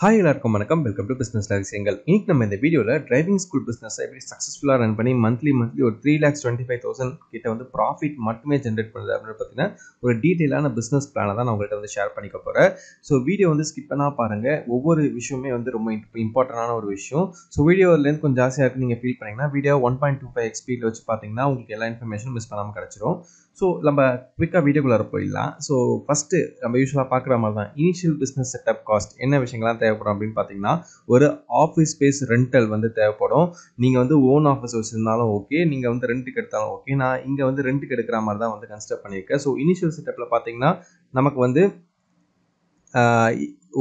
Hi எல்லாருக்கும் வணக்கம். Welcome to business ரகசியங்கள். இன்னைக்கு நம்ம இந்த வீடியோவில் டிரைவிங் ஸ்கூல் பிஸ்னஸ் எப்படி சக்ஸஸ்ஃபுல்லாக ரன் பண்ணி மந்த்லி ஒரு 3,25,000 கிட்ட வந்து ப்ராஃபிட் மட்டுமே ஜென்ரேட் பண்ணுறது அப்படின்னு பார்த்தீங்கன்னா ஒரு டீட்டெயிலான பிஸ்னஸ் பிளானை தான் நான் உங்கள்கிட்ட வந்து ஷேர் பண்ணிக்க போகிறேன். ஸோ வீடியோ வந்து ஸ்கிப் பண்ணால் பாருங்கள். ஒவ்வொரு விஷயமே வந்து ரொம்ப இம்பார்ட்டண்டான ஒரு விஷயம். ஸோ வீடியோலேருந்து கொஞ்சம் ஜாஸ்தியாக இருக்குது நீங்கள் ஃபீல் பண்ணிங்கன்னா வீடியோ 1.25x ஸ்பீடில் வச்சு பார்த்தீங்கன்னா உங்களுக்கு எல்லா இன்ஃபர்மேஷனும் மிஸ் பண்ணாமல் கிடச்சிரும். ஸோ நம்ம குவிக்காக வீடியோக்குள்ளே போயிடலாம். ஸோ ஃபஸ்ட்டு நம்ம யூஸ்வலாக பார்க்குற மாதிரி தான் இனிஷியல் பிஸ்னஸ் செட்டப் காஸ்ட் என்ன விஷயங்கள்லாம் தேவைப்படும் அப்படின்னு பார்த்தீங்கன்னா ஒரு ஆஃபீஸ் ஸ்பேஸ் ரெண்டல் வந்து தேவைப்படும். நீங்கள் வந்து ஓன் ஆஃபீஸ் வச்சுருந்தாலும் ஓகே, நீங்கள் வந்து ரெண்ட்டுக்கு எடுத்தாலும் ஓகே. நான் இங்கே வந்து ரெண்ட்டுக்கு எடுக்கிற மாதிரி தான் வந்து கன்சிடர் பண்ணியிருக்கேன். ஸோ இனிஷியல் செட்டப்பில் பார்த்தீங்கன்னா நமக்கு வந்து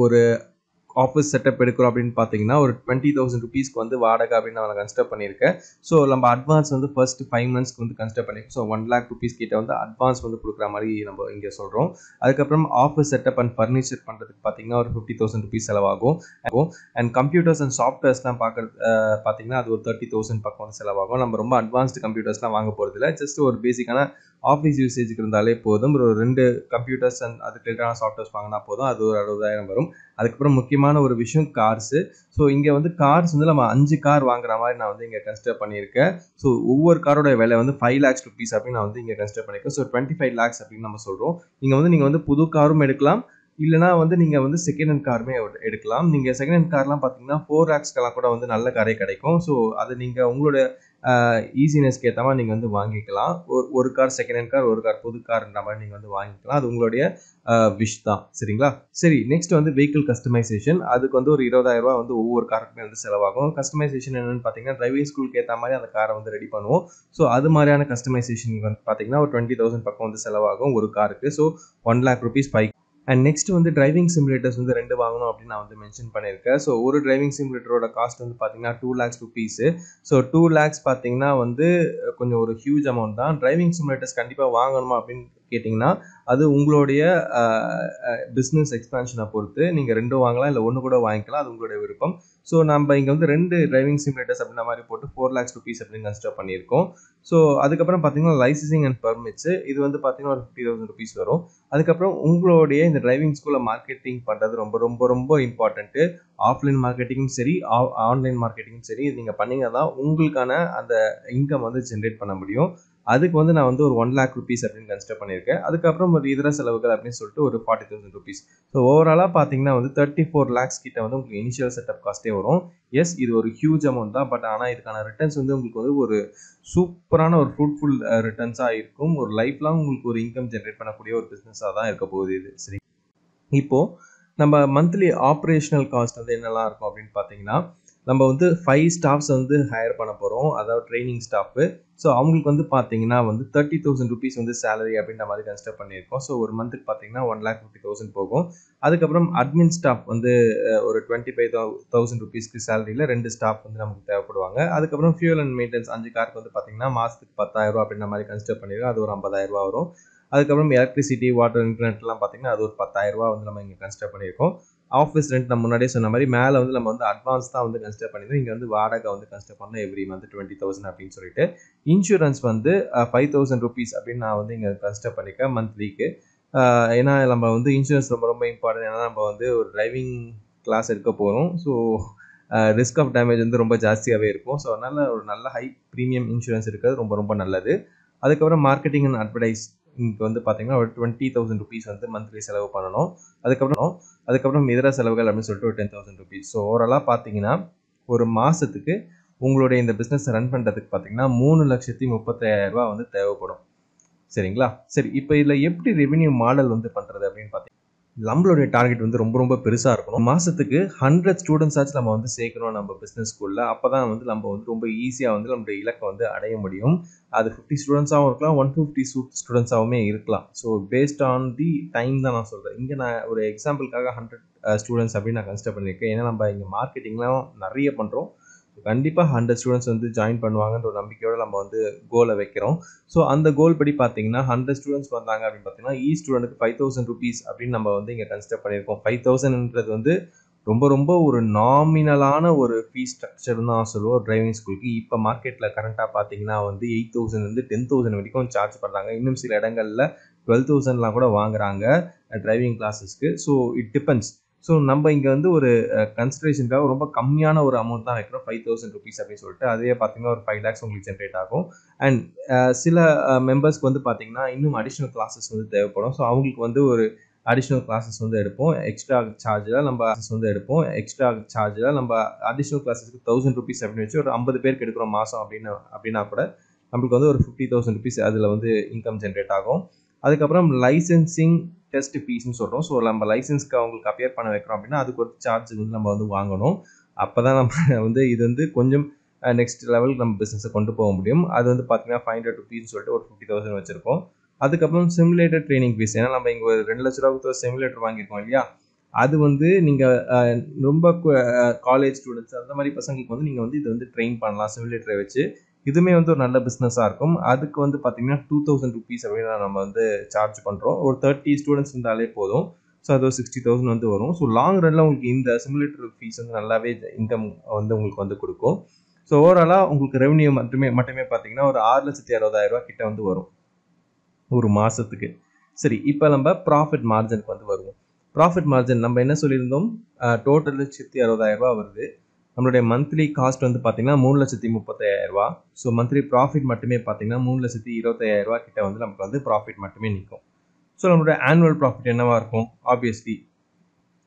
ஒரு ஆஃபீஸ் செட்டப் எடுக்கிறோம் அப்படின்னு பார்த்தீங்கன்னா ஒரு 20,000 ருபீஸ்க்கு வந்து வாடகை அப்படின்னு நான் கன்சிடர் பண்ணியிருக்கேன். ஸோ நம்ம அட்வான்ஸ் வந்து ஃபர்ஸ்ட் 5 monthsக்கு வந்து கன்சிடர் பண்ணியிருக்கோம். ஸோ 1 lakh rupees கிட்ட வந்து அட்வான்ஸ் வந்து கொடுக்குற மாதிரி நம்ம இங்கே சொல்கிறோம். அதுக்கப்புறம் ஆஃபீஸ் செட்டப் அண்ட் ஃபர்னிச்சர் பண்ணுறதுக்கு பார்த்தீங்கன்னா ஒரு 50,000 ருபீஸ் செலவாகும். அண்ட் கம்ப்யூட்டர்ஸ் அண்ட் சாஃப்ட்வேர்ஸ்லாம் பார்த்தீங்கன்னா அது ஒரு 30,000 பக்கம் வந்து செலவாகும். நம்ம ரொம்ப அட்வான்ஸ்டு கம்ப்யூட்டர்ஸ்லாம் வாங்க போகிறது இல்லை. ஜஸ்ட் ஒரு பேசிக்கான ஆஃபீஸ் யூசேஜுக்கு இருந்தாலே போதும். ஒரு 2 கம்ப்யூட்டர்ஸ் அண்ட் அதுக்கு ரிலேட்டடான சாஃப்ட்வேர்ஸ் வாங்கினா போதும். அது ஒரு 60,000 வரும். அதுக்கப்புறம் முக்கியமான ஒரு விஷயம் கார்ஸு. ஸோ இங்கே வந்து கார்ஸ் வந்து நம்ம 5 கார் வாங்குற மாதிரி நான் வந்து இங்கே கன்சிடர் பண்ணியிருக்கேன். ஸோ ஒவ்வொரு காரோட விலை வந்து 5 lakhs rupees அப்படின்னு நான் வந்து இங்கே கன்சிடர் பண்ணியிருக்கேன். ஸோ 25 lakhs அப்படின்னு நம்ம சொல்கிறோம். நீங்கள் வந்து புது காரும் எடுக்கலாம், இல்லைனா வந்து நீங்கள் வந்து செகண்ட் ஹேண்ட் காருமே எடுக்கலாம். நீங்கள் செகண்ட் ஹேண்ட் கார்லாம் பார்த்தீங்கன்னா 4 lakhsக்கெல்லாம் கூட வந்து நல்ல காரே கிடைக்கும். ஸோ அது நீங்கள் உங்களோட ஈஸினஸ்க்கு ஏற்ற மாதிரி நீங்கள் வந்து வாங்கிக்கலாம். ஒரு கார் செகண்ட் ஹேண்ட் கார், ஒரு கார் புது கார்ன்ற மாதிரி நீங்கள் வந்து வாங்கிக்கலாம். அது உங்களுடைய விஷ் தான். சரிங்களா? சரி, நெக்ஸ்ட் வந்து வெஹிக்கிள் கஸ்டமைசேஷன். அதுக்கு வந்து ஒரு 20,000 ரூபா வந்து ஒவ்வொரு காருக்குமே வந்து செலவாகும். கஸ்டமைசேஷன் என்னென்னு பார்த்தீங்கன்னா டிரைவிங் ஸ்கூலுக்கு ஏற்ற மாதிரி அந்த காரை வந்து ரெடி பண்ணுவோம். ஸோ அது மாதிரியான கஸ்டமைசேஷன் வந்து பார்த்தீங்கன்னா ஒரு 20,000 பக்கம் வந்து செலவாகும் ஒரு காருக்கு. So 1 lakh rupees and next வந்து டிரைவிங் சிமுலேட்டர்ஸ் வந்து 2 வாங்கணும் அப்படின்னு நான் வந்து மென்ஷன் பண்ணியிருக்கேன். ஸோ ஒரு டிரைவிங் சிமுலேட்டரோட காஸ்ட் வந்து பார்த்தீங்கன்னா 2 lakhs rupees. ஸோ 2 lakhs பார்த்தீங்கன்னா வந்து கொஞ்சம் ஒரு ஹியூஜ் அமௌண்ட் தான். டிரைவிங் சிமுலேட்டர்ஸ் கண்டிப்பாக வாங்கணுமா அப்படின்னு கேட்டிங்கன்னா அது உங்களுடைய பிஸ்னஸ் எக்ஸ்பான்ஷனை பொறுத்து நீங்கள் 2 வாங்கலாம், இல்லை 1 கூட வாங்கிக்கலாம். அது உங்களுடைய விருப்பம். ஸோ நம்ம இங்கே வந்து 2 டிரைவிங் சிமுலேட்டர்ஸ் அப்படின்ற மாதிரி போட்டு 4 lakhs rupees அப்படின்னு கன்சிடர் பண்ணியிருக்கோம். ஸோ அதுக்கப்புறம் பார்த்தீங்கன்னா லைசன்சிங் அண்ட் பர்மிட்ஸ் இது வந்து பார்த்தீங்கன்னா ஒரு 50,000 rupees வரும். அதுக்கப்புறம் உங்களுடைய இந்த டிரைவிங் ஸ்கூலில் மார்க்கெட்டிங் பண்ணுறது ரொம்ப ரொம்ப ரொம்ப இம்பார்ட்டன்ட்டு. ஆஃப்லைன் மார்க்கெட்டிங்கும் சரி, ஆன்லைன் மார்க்கெட்டிங்கும் சரி, இது நீங்கள் பண்ணிங்க தான் உங்களுக்கான அந்த இன்கம் வந்து ஜென்ரேட் பண்ண முடியும். அதுக்கு வந்து நான் வந்து ஒரு 1 lakh rupees அப்படின்னு கன்சிடர் பண்ணியிருக்கேன். அதுக்கப்புறம் ஒரு இதர செலவுகள் அப்படின்னு சொல்லிட்டு ஒரு 40,000 rupees. ஸோ ஓவராலாக பார்த்தீங்கன்னா வந்து 34 lakhs கிட்ட வந்து உங்களுக்கு இனிஷியல் செட்டப் காஸ்ட்டே வரும். எஸ், இது ஒரு ஹியூஜ் அமௌண்ட் தான். பட் ஆனால் இதுக்கான ரிட்டர்ன்ஸ் வந்து உங்களுக்கு வந்து ஒரு சூப்பரான ஒரு ஃப்ரூட்ஃபுல் ரிட்டர்ன்ஸாக இருக்கும். ஒரு லைஃப் லாங் உங்களுக்கு ஒரு இன்கம் ஜென்ரேட் பண்ணக்கூடிய ஒரு பிஸ்னஸாக தான் இருக்க போகுது இது. சரி, இப்போது நம்ம மந்த்லி ஆப்ரேஷனல் காஸ்ட் வந்து என்னெல்லாம் இருக்கும் அப்படின்னு பார்த்தீங்கன்னா நம்ம வந்து 5 ஸ்டாஃப்ஸ் வந்து ஹையர் பண்ண போகிறோம், அதாவது ட்ரைனிங் ஸ்டாஃபு. ஸோ அவங்களுக்கு வந்து பார்த்தீங்கன்னா வந்து 30,000 rupees வந்து சேலரி அப்படின்ற மாதிரி கன்சிடர் பண்ணியிருக்கோம். ஸோ ஒரு மந்த்துக்கு பார்த்தீங்கன்னா 1,50,000 போகும். அதுக்கப்புறம் அட்மின் ஸ்டாஃப் வந்து ஒரு 25,000 rupeesக்கு சேலரியில் 2 ஸ்டாஃப் வந்து நமக்கு தேவைப்படுவாங்க. அதுக்கப்புறம் ஃபியூல் அண்ட் மெயின்டெனன்ஸ் 5 காருக்கு வந்து பார்த்தீங்கன்னா மாதத்துக்கு 10,000 ரூபா அப்படின்ற மாதிரி கன்சிடர் பண்ணியிருக்கோம். அது ஒரு 50,000 ரூபா வரும். அதுக்கப்புறம் எலக்ட்ரிசிட்டி, வாட்டர், இன்டர்நெட்லாம் பார்த்தீங்கன்னா அது ஒரு 10,000 ரூபா வந்து நம்ம இங்கே கன்சிடர் பண்ணியிருக்கோம். ஆஃபீஸ் ரெண்ட் நம்ம முன்னாடியே சொன்ன மாதிரி மேலே வந்து நம்ம வந்து அட்வான்ஸ் தான் வந்து கன்சிடர் பண்ணியிருக்கோம். இங்கே வந்து வாடகை வந்து கன்சிடர் பண்ணோம் எவ்ரி மந்த் 20,000 அப்படின்னு சொல்லிட்டு. இன்சூரன்ஸ் வந்து 5,000 rupees அப்படின்னு நான் வந்து இங்கே கன்சிடர் பண்ணியிருக்கேன் மந்த்லிக்கு. ஏன்னா நம்ம வந்து இன்சூரன்ஸ் ரொம்ப ரொம்ப இம்பார்ட்டன்ட். ஏன்னா நம்ம வந்து ஒரு டிரைவிங் கிளாஸ் எடுக்க போகிறோம். ஸோ ரிஸ்க் ஆஃப் டேமேஜ் வந்து ரொம்ப ஜாஸ்தியாகவே இருக்கும். ஸோ அதனால் ஒரு நல்ல ஹை ப்ரீமியம் இன்சூரன்ஸ் இருக்கிறது ரொம்ப ரொம்ப நல்லது. அதுக்கப்புறம் மார்க்கெட்டிங் அண்ட் அட்வர்டைஸ் இங்கே வந்து பார்த்தீங்கன்னா ஒரு 20,000 rupees வந்து மந்த்லி செலவு பண்ணணும். அதுக்கப்புறம் இதர செலவுகள் அப்படின்னு சொல்லிட்டு ஒரு 10,000 rupees. ஸோ ஓவராலாக பார்த்தீங்கன்னா ஒரு மாதத்துக்கு உங்களுடைய இந்த பிஸ்னஸ் ரன் பண்ணுறதுக்கு பார்த்தீங்கன்னா 3,35,000 ரூபா வந்து தேவைப்படும். சரிங்களா? சரி, இப்போ இதில் எப்படி ரெவென்யூ மாடல் வந்து பண்ணுறது அப்படின்னு பார்த்தீங்கன்னா நம்மளுடைய டார்கெட் வந்து ரொம்ப ரொம்ப பெருசாக இருக்கணும். மாதத்துக்கு 100 ஸ்டூடெண்ட்ஸ் ஆச்சு நம்ம வந்து சேர்க்கணும் நம்ம பிஸ்னஸ் ஸ்கூலில். அப்போ தான் வந்து நம்ம வந்து ரொம்ப ஈஸியாக வந்து நம்மளுடைய இலக்கை வந்து அடைய முடியும். அது 50 ஸ்டூடெண்ட்ஸாகவும் இருக்கலாம், 150 ஸ்டூடெண்ட்ஸாகவுமே இருக்கலாம். So based on the time தான் நான் சொல்கிறேன். இங்கே நான் ஒரு எக்ஸாம்பிளுக்காக 100 ஸ்டூடெண்ட்ஸ் அப்படின்னு நான் கன்சிடர் பண்ணியிருக்கேன். ஏன்னா நம்ம இங்கே மார்க்கெட்டிங்லாம் நிறைய பண்ணுறோம். கண்டிப்பாக 100 ஸ்டூடெண்ட்ஸ் வந்து ஜாயின் பண்ணுவாங்கன்ற ஒரு நம்பிக்கையோடு நம்ம வந்து கோலை வைக்கிறோம். ஸோ அந்த கோல் படி பார்த்தீங்கன்னா 100 ஸ்டூடெண்ட்ஸ் வந்தாங்க அப்படின்னு பார்த்தீங்கன்னா ஸ்டூடெண்ட்டுக்கு 5,000 rupees அப்படின்னு நம்ம வந்து இங்கே கன்சிடர் பண்ணியிருக்கோம். 5,000ன்றது வந்து ரொம்ப ரொம்ப ஒரு நாமினலான ஒரு ஃபீஸ் ஸ்ட்ரக்சர்னு தான் சொல்லுவோம் டிரைவிங் ஸ்கூலுக்கு. இப்போ மார்க்கெட்டில் கரண்ட்டாக பார்த்தீங்கன்னா வந்து 8,000 வந்து 10,000 வரைக்கும் சார்ஜ் பண்ணுறாங்க. இன்னும் சில இடங்களில் 12,000லாம் கூட வாங்குறாங்க டிரைவிங் கிளாஸஸ்க்கு. So it depends. ஸோ நம்ம இங்கே வந்து ஒரு கன்சிடரேஷனுக்காக ரொம்ப கம்மியான ஒரு அமௌண்ட் தான் வைக்கிறோம், 5000 rupees அப்படின்னு சொல்லிட்டு. அதுவே பார்த்தீங்கன்னா ஒரு 5 lakhs உங்களுக்கு ஜென்ரேட் ஆகும். அண்ட் சில மெம்பர்ஸ்க்கு வந்து பார்த்தீங்கன்னா இன்னும் அடிஷ்னல் கிளாஸஸ் வந்து தேவைப்படும். ஸோ அவங்களுக்கு வந்து ஒரு அடிஷ்னல் கிளாஸஸ் வந்து எடுப்போம். எக்ஸ்ட்ரா சார்ஜில் நம்ம அடிஷ்னல் கிளாஸஸ்க்கு 1000 rupees அப்படின்னு வச்சு ஒரு 50 பேருக்கு எடுக்கிறோம் மாதம் அப்படின்னா கூட நம்மளுக்கு வந்து ஒரு 50,000 rupees அதில் வந்து இன்கம் ஜென்ரேட் ஆகும். அதுக்கப்புறம் லைசன்சிங் டெஸ்ட் ஃபீஸ்ன்னு சொல்கிறோம். ஸோ நம்ம லைசன்ஸ்க்கு அவங்களுக்கு அப்பியர் பண்ண வைக்கிறோம் அப்படின்னா அதுக்கு ஒரு சார்ஜ் வந்து நம்ம வந்து வாங்கணும். அப்போ தான் நம்ம வந்து இது வந்து கொஞ்சம் நெக்ஸ்ட் லெவலுக்கு நம்ம பிஸ்னஸை கொண்டு போக முடியும். அது வந்து பார்த்தீங்கன்னா 500 rupees சொல்லிட்டு ஒரு 50,000 வச்சுருக்கோம். அதுக்கப்புறம் சிமுலேட்டர் ட்ரைனிங் ஃபீஸ், ஏன்னா நம்ம இங்கே ஒரு 2 லட்ச ரூபா கொடுத்து சிமுலேட்டர் வாங்கியிருக்கோம் இல்லையா, அது வந்து நீங்கள் ரொம்ப காலேஜ் ஸ்டூடெண்ட்ஸ் அந்த மாதிரி பசங்களுக்கு வந்து நீங்கள் வந்து இது வந்து ட்ரெயின் பண்ணலாம் சிமுலேட்டரை வச்சு. இதுவுமே வந்து ஒரு நல்ல பிஸ்னஸாக இருக்கும். அதுக்கு வந்து பார்த்தீங்கன்னா 2000 rupees அப்படின்னு நம்ம வந்து சார்ஜ் பண்ணுறோம். ஒரு 30 ஸ்டூடெண்ட்ஸ் இருந்தாலே போதும். ஸோ அது ஒரு 60,000 வந்து வரும். ஸோ லாங் ரன்னில் உங்களுக்கு இந்த சிமுலேட்டர் ஃபீஸ் வந்து நல்லாவே இன்கம் வந்து உங்களுக்கு வந்து கொடுக்கும். ஸோ ஓவராலாக உங்களுக்கு ரெவன்யூ மட்டுமே பார்த்தீங்கன்னா ஒரு 6,60,000 கிட்ட வந்து வரும் ஒரு மாதத்துக்கு. சரி, இப்போ நம்ம ப்ராஃபிட் மார்ஜினுக்கு வந்து வருவோம். ப்ராஃபிட் மார்ஜின் நம்ம என்ன சொல்லியிருந்தோம், டோட்டல் 1,60,000 வருது. நம்மளுடைய மந்த்லி காஸ்ட் வந்து பார்த்தீங்கன்னா 3,35,000. ஸோ மந்த்லி ப்ராஃபிட் மட்டுமே பார்த்தீங்கன்னா 3,25,000 கிட்ட வந்து நமக்கு வந்து ப்ராஃபிட் மட்டுமே நிற்கும். ஸோ நம்மளுடைய ஆனுவல் ப்ராஃபிட் என்னவா இருக்கும், ஆப்வியஸ்லி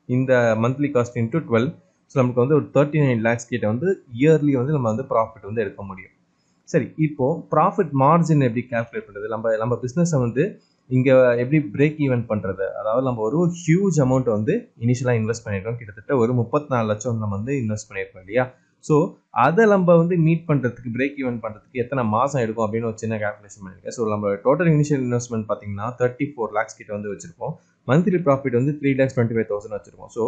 இந்த மந்த்லி காஸ்ட் இன்ட்டு 12. ஸோ நமக்கு வந்து ஒரு 39 lakhs கிட்ட வந்து இயர்லி வந்து நம்ம வந்து ப்ராஃபிட் வந்து எடுக்க முடியும். சரி, இப்போது ப்ராஃபிட் மார்ஜின் எப்படி கேல்குலேட் பண்ணுறது, நம்ம பிஸ்னஸை வந்து இங்கே எப்படி பிரேக் ஈவன் பண்ணுறது, அதாவது நம்ம ஒரு ஹியூஜ் அமௌண்ட் வந்து இனிஷியலாக இன்வெஸ்ட் பண்ணியிருக்கோம். கிட்டத்தட்ட ஒரு 34 லட்சம் நம்ம வந்து இன்வெஸ்ட் பண்ணியிருக்கோம் இல்லையா. ஸோ அதை நம்ம வந்து மீட் பண்ணுறதுக்கு, பிரேக் ஈவன் பண்ணுறதுக்கு எத்தனை மாதம் எடுக்கும் அப்படின்னு ஒரு சின்ன கேல்குலேஷன் பண்ணியிருக்கேன். ஸோ நம்ம டோட்டல் இனிஷியல் இன்வெஸ்ட்மெண்ட் பார்த்தீங்கன்னா 34 lakhs கிட்ட வந்து வச்சுருக்கோம். மந்த்லி ப்ராஃபிட் வந்து 3,25,000 வச்சுருக்கோம். ஸோ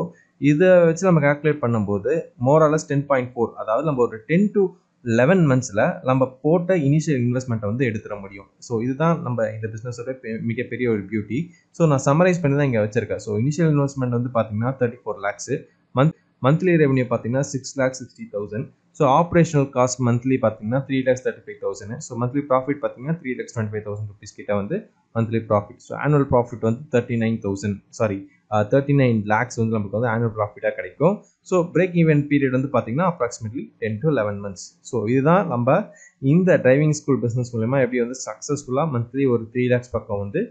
இதை வச்சு நம்ம கேல்குலேட் பண்ணும்போது மோராலஸ் 10.4, அதாவது நம்ம ஒரு 10 to 11 monthsல நம்ம போட்ட இனிஷியல் இன்வெஸ்ட்மெண்ட்டை வந்து எடுத்துட முடியும். ஸோ இதுதான் நம்ம இந்த பிஸ்னஸோட மிகப்பெரிய ஒரு பியூட்டி. ஸோ நான் சம்மரைஸ் பண்ணி தான் இங்கே வச்சிருக்கேன். ஸோ இனிஷியல் இன்வெஸ்ட்மெண்ட் வந்து பார்த்தீங்கன்னா 34 lakhs, மந்த்லி ரெவன்யூ பார்த்தீங்கன்னா 6,60,000. ஸோ ஆப்ரேஷனல் காஸ்ட் மந்த்லி பார்த்தீங்கன்னா 3,35,000. ஸோ மந்த்லி ப்ராஃபிட் பார்த்தீங்கன்னா 3,25,000 rupees கிட்ட வந்து monthly profit. So annual profit வந்து 39 lakhs வந்து நமக்கு வந்து ஆனுவல் ப்ராஃபிட்டாக கிடைக்கும். ஸோ பிரேக் ஈவன் பீரியட் வந்து பார்த்தீங்கன்னா அப்ராக்சிமேட்லி 10 to 11 months. ஸோ இதுதான் நம்ம இந்த டிரைவிங் ஸ்கூல் பிஸ்னஸ் மூலமா எப்படி வந்து சக்ஸஸ்ஃபுல்லாக மந்த்லி ஒரு 3 lakhs பக்கம் வந்து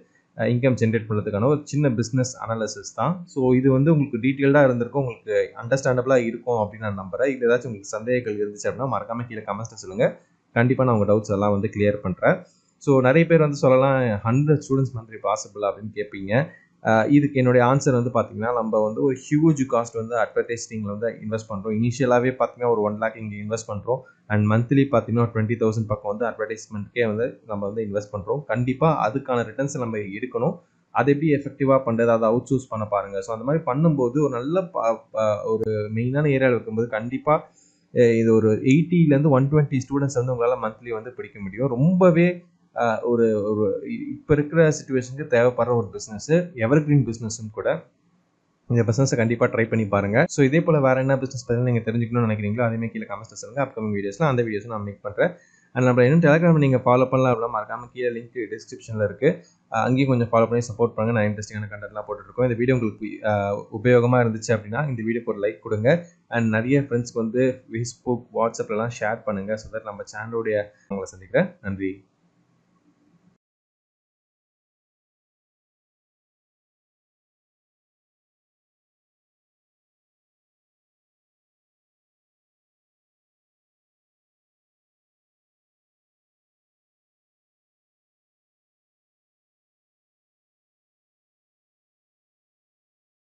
இன்கம் ஜென்ரேட் பண்ணுறதுக்கான ஒரு சின்ன பிஸ்னஸ் அனாலிசிஸ் தான். ஸோ இது வந்து உங்களுக்கு டீட்டெயில்டாக இருந்திருக்கும், உங்களுக்கு அண்டர்ஸ்டாண்டபிளாக இருக்கும் அப்படின்னு நான் நம்புகிறேன். இது ஏதாச்சும் உங்களுக்கு சந்தேகங்கள் இருந்துச்சு அப்படின்னா மறக்காமல் கீழே கமெண்ட்ஸில் சொல்லுங்கள். கண்டிப்பாக நான் உங்கள் டவுட்ஸ் எல்லாம் வந்து கிளியர் பண்ணுறேன். ஸோ நிறைய பேர் வந்து சொல்லலாம் 100 ஸ்டூடெண்ட்ஸ் மந்த்லி பாசிபிள் அப்படின்னு கேட்பீங்க. இதுக்கு என்னுடைய ஆன்சர் வந்து பார்த்தீங்கன்னா, நம்ம வந்து ஒரு ஹியூஜ் காஸ்ட் வந்து அட்வர்டைஸ்டிங்கில் வந்து இன்வெஸ்ட் பண்ணுறோம். இனிஷியலாகவே பார்த்தீங்கன்னா ஒரு 1 lakh இங்கே இன்வெஸ்ட் பண்ணுறோம். அண்ட் மந்த்லி பார்த்தீங்கன்னா 20,000 பக்கம் வந்து அட்வர்டைஸ்மெண்ட்கே வந்து நம்ம வந்து இன்வெஸ்ட் பண்ணுறோம். கண்டிப்பாக அதுக்கான ரிட்டர்ன்ஸை நம்ம எடுக்கணும். அதை எப்படி எஃபெக்டிவாக பண்ணுறது, அதை அவுட் சோர்ஸ் பண்ண பாருங்கள். ஸோ அந்த மாதிரி பண்ணும்போது ஒரு நல்ல ஒரு மெயினான ஏரியாவில் இருக்கும்போது கண்டிப்பாக இது ஒரு 80 to 120 ஸ்டூடெண்ட்ஸ் வந்து உங்களால் மந்த்லி வந்து பிடிக்க முடியும். ரொம்பவே ஒரு இப்போ இருக்கிற சிச்சுவேஷனுக்கு தேவைப்படுற ஒரு பிஸ்னஸ், எவர்கிரீன் பிஸ்னஸும் கூட. இந்த பிஸ்னஸை கண்டிப்பாக ட்ரை பண்ணி பாருங்கள். ஸோ இதே போல் வேறு என்ன பிஸ்னஸ் பற்றி நீங்கள் தெரிஞ்சுக்கணும்னு நினைக்கிறீங்களோ அதேமாதிரி கீழே கமெண்ட்ஸில் சொல்லுங்கள். அப்கமிங் வீடியோஸில் அந்த வீடியோஸை நான் மேக் பண்ணுறேன். அண்ட் நம்ம இன்னும் டெலிகிராம் நீங்கள் ஃபாலோ பண்ணலாம் அப்படின்னா மறக்காமல் கீழே லிங்க் டிஸ்கிரிப்ஷனில் இருக்குது, அங்கேயும் கொஞ்சம் ஃபாலோ பண்ணி சப்போர்ட் பண்ணுங்கள். நான் இன்ட்ரெஸ்டிங்கான கண்டென்ட்லாம் போட்டுருக்கோம். இந்த வீடியோ உங்களுக்கு உபயோகமாக இருந்துச்சு அப்படின்னா இந்த வீடியோக்கு ஒரு லைக் கொடுங்க. அண்ட் நிறைய ஃப்ரெண்ட்ஸ்க்கு வந்து ஃபேஸ்புக், வாட்ஸ்அப்லாம் ஷேர் பண்ணுங்கள். ஸோ தட் நம்ம சேனலுடைய உங்களை சந்திக்கிறேன். நன்றி.